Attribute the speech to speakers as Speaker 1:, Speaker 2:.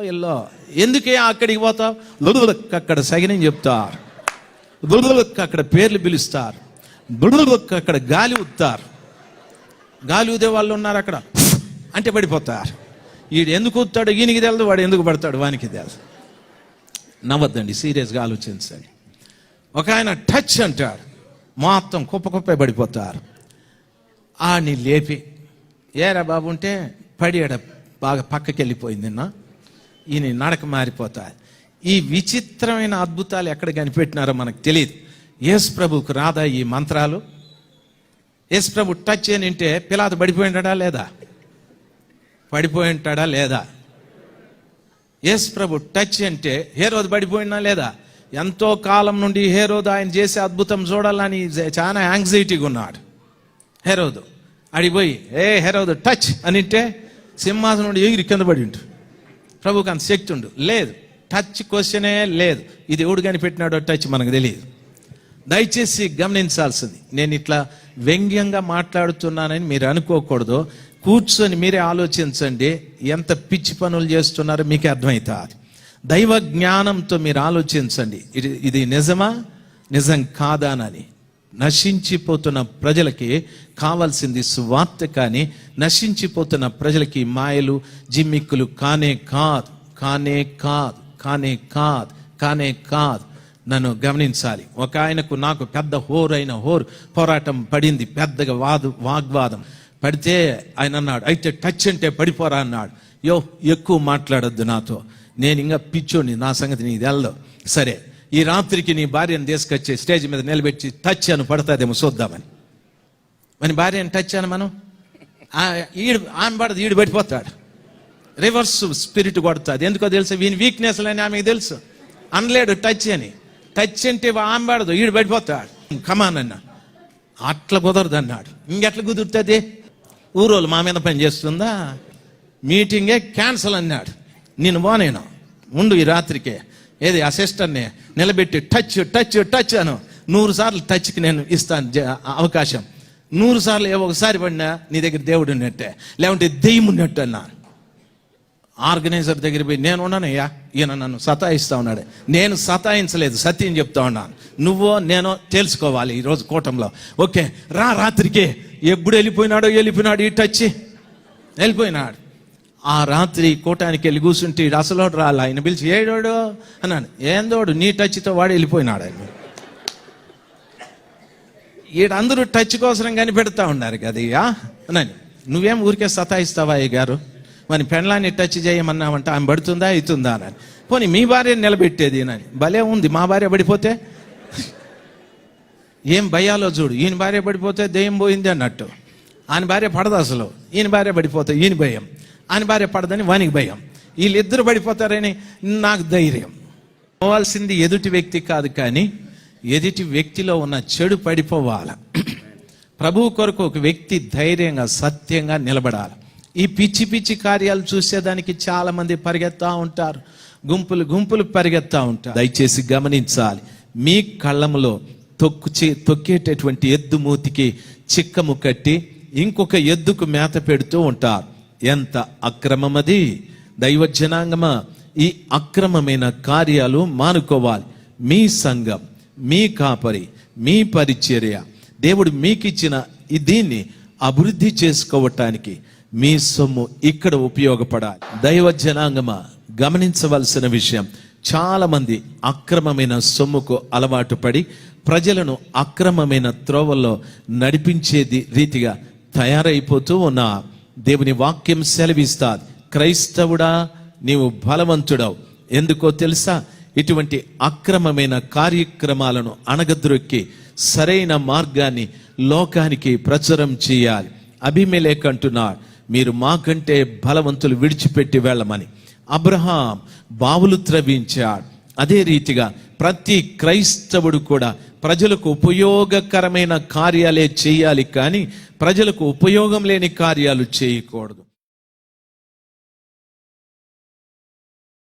Speaker 1: Yellow ఎందుకే అక్కడికి పోతావు? అక్కడ సగినం చెప్తారు, అక్కడ పేర్లు పిలుస్తారు, అక్కడ గాలి ఊతారు. గాలి ఊదే వాళ్ళు ఉన్నారు అక్కడ అంటే పడిపోతారు. వీడు ఎందుకు ఊతాడు ఈయనకి తెలుదు, వాడు ఎందుకు పడతాడు వానికి తెలుసు. నవ్వద్దండి, సీరియస్గా ఆలోచించండి. ఒక ఆయన టచ్ అంటాడు, మొత్తం కుప్ప పడిపోతారు. ఆని లేపి ఏరా బాబు ఉంటే పడియాడ బాగా పక్కకి వెళ్ళిపోయింది నిన్న, ఈయన నడక మారిపోతారు. ఈ విచిత్రమైన అద్భుతాలు ఎక్కడ కనిపెట్టినారో మనకు తెలియదు. యేసు ప్రభువుకు రాదా ఈ మంత్రాలు? యేసు ప్రభు టచ్ అని అంటే పిలాతు పడిపోయి ఉంటాడా లేదా? పడిపోయి ఉంటాడా లేదా? యేసు ప్రభు టచ్ అంటే హేరోదు పడిపోయినా లేదా? ఎంతో కాలం నుండి హేరోదు ఆయన చేసే అద్భుతం చూడాలని చాలా యాంగ్జైటీగా ఉన్నాడు. హేరోదు అడిగిపోయి హేరోదు టచ్ అని అంటే సింహాసనం నుండి ఎగిరి కింద పడి ఉంటు. ప్రభుకి అంత శక్తి ఉండు లేదు. టచ్ క్వశ్చనే లేదు. ఇది ఎవడు కనిపెట్టినాడో టచ్ మనకు తెలియదు. దయచేసి గమనించాల్సింది, నేను ఇట్లా వ్యంగ్యంగా మాట్లాడుతున్నానని మీరు అనుకోకూడదు. కూర్చొని మీరే ఆలోచించండి, ఎంత పిచ్చి పనులు చేస్తున్నారో మీకే అర్థమవుతుంది. దైవ జ్ఞానంతో మీరు ఆలోచించండి, ఇది నిజమా నిజం కాదానని. నశించిపోతున్న ప్రజలకి కావాల్సింది సువార్త, కానీ నశించిపోతున్న ప్రజలకి మాయలు జిమ్మిక్కులు కానే కాదు. నన్ను గమనించాలి. ఒక ఆయనకు నాకు పెద్ద హోర్ పోరాటం పడింది, పెద్దగా వాగ్వాదం పడితే ఆయన అన్నాడు, అయితే టచ్ అంటే పడిపోరా అన్నాడు. ఎక్కువ మాట్లాడొద్దు నాతో, నేను ఇంకా పిచ్చోని, నా సంగతి నీకు తెల్దు. సరే, ఈ రాత్రికి నీ భార్యను తీసుకొచ్చి స్టేజ్ మీద నిలబెట్టి టచ్ అని పడతాదేమో చూద్దామని. మన భార్యను టచ్ అని మనం ఆమె పడదు, ఈడు పడిపోతాడు. రివర్స్ స్పిరిట్ కొడుతుంది. ఎందుకో తెలుసు, వీని వీక్నెస్ అని ఆమెకు తెలుసు. అనలేడు టచ్ అని. టచ్ అంటే ఆమె పడదు, ఈడు పడిపోతాడు. కమాన్ అన్నా, అట్లా కుదరదు అన్నాడు. ఇంకెట్లా కుదురుతుంది? ఊరోళ్ళు మా మీద పని చేస్తుందా? మీటింగే క్యాన్సల్ అన్నాడు. నేను పోనేను, ఉండు ఈ రాత్రికే, ఏది అసిస్టెంట్ని నిలబెట్టి టచ్ అను. 100 సార్లు టచ్కి నేను ఇస్తాను అవకాశం. 100 సార్లు ఒకసారి పడినా నీ దగ్గర దేవుడు ఉన్నట్టే, లేకుంటే దెయ్యం ఉన్నట్టు అన్నా. ఆర్గనైజర్ దగ్గర పోయి, నేను ఉన్నానయ్యా, ఈయన నన్ను సతాయిస్తా ఉన్నాడు. నేను సతాయించలేదు, సత్యం చెప్తా ఉన్నాను. నువ్వో నేనో తెలుసుకోవాలి ఈరోజు కూటంలో. ఓకే రా, రాత్రికి ఎప్పుడు వెళ్ళిపోయినాడు ఈ టచ్ వెళ్ళిపోయినాడు. ఆ రాత్రి కూటానికి వెళ్ళి కూర్చుంటే అసలోడు రాలి. ఆయన పిలిచి, ఏడోడు అన్నాను. ఏందోడు, నీ టచ్తో వాడు వెళ్ళిపోయినాడు. ఆయన అందరూ టచ్ కోసం కనిపెడతా ఉన్నారు కదయ్యా అన్నాను. నువ్వేం ఊరికే సతాయిస్తావా అయ్య గారు? మరి పెండ్లాన్ని టచ్ చేయమన్నామంటే ఆమె పడుతుందా అవుతుందా అని. పోనీ మీ భార్యను నిలబెట్టేది అని. భలే ఉంది, మా భార్య పడిపోతే ఏం భయాలో చూడు. ఈయన భార్య పడిపోతే దెయ్యం పోయింది అన్నట్టు. ఆయన భార్య పడదు అసలు, ఈయన భార్య పడిపోతే ఈయన భయం, ఆయన భార్య పడదని వానికి భయం. వీళ్ళిద్దరు పడిపోతారని నాకు ధైర్యం. పోవాల్సింది ఎదుటి వ్యక్తి కాదు, కానీ ఎదుటి వ్యక్తిలో ఉన్న చెడు పడిపోవాలి. ప్రభువు కొరకు ఒక వ్యక్తి ధైర్యంగా సత్యంగా నిలబడాలి. ఈ పిచ్చి కార్యాలు చూసేదానికి చాలా మంది పరిగెత్తా ఉంటారు, గుంపులు పరిగెత్తా ఉంటారు. దయచేసి గమనించాలి, మీ కళ్ళములో తొక్కేటటువంటి ఎద్దు మూతికి చిక్కము కట్టి ఇంకొక ఎద్దుకు మేత పెడుతూ ఉంటారు. ఎంత అక్రమమది! దైవ జనాంగమా, ఈ అక్రమమైన కార్యాలు మానుకోవాలి. మీ సంఘం, మీ కాపరి, మీ పరిచర్య, దేవుడు మీకిచ్చిన దీన్ని అభివృద్ధి చేసుకోవటానికి మీ సొమ్ము ఇక్కడ ఉపయోగపడాలి. దైవ జనాంగమా, గమనించవలసిన విషయం, చాలా మంది అక్రమమైన సొమ్ముకు అలవాటు పడి ప్రజలను అక్రమమైన త్రోవల్లో నడిపించేది రీతిగా తయారైపోతూ ఉన్నా. దేవుని వాక్యం సెలవిస్తాది, క్రైస్తవుడా నీవు బలవంతుడవు. ఎందుకో తెలుసా? ఇటువంటి అక్రమమైన కార్యక్రమాలను అణగద్రొక్కి సరైన మార్గాన్ని లోకానికి ప్రచురం చేయాలి. అబీమెలెకు అంటున్నాడు, మీరు మాకంటే బలవంతులు విడిచిపెట్టి వెళ్ళమని. అబ్రహాం బావులు త్రవ్వించాడు. అదే రీతిగా ప్రతి క్రైస్తవుడు కూడా ప్రజలకు ఉపయోగకరమైన కార్యాలే చేయాలి, కానీ ప్రజలకు ఉపయోగం లేని కార్యాలు చేయకూడదు.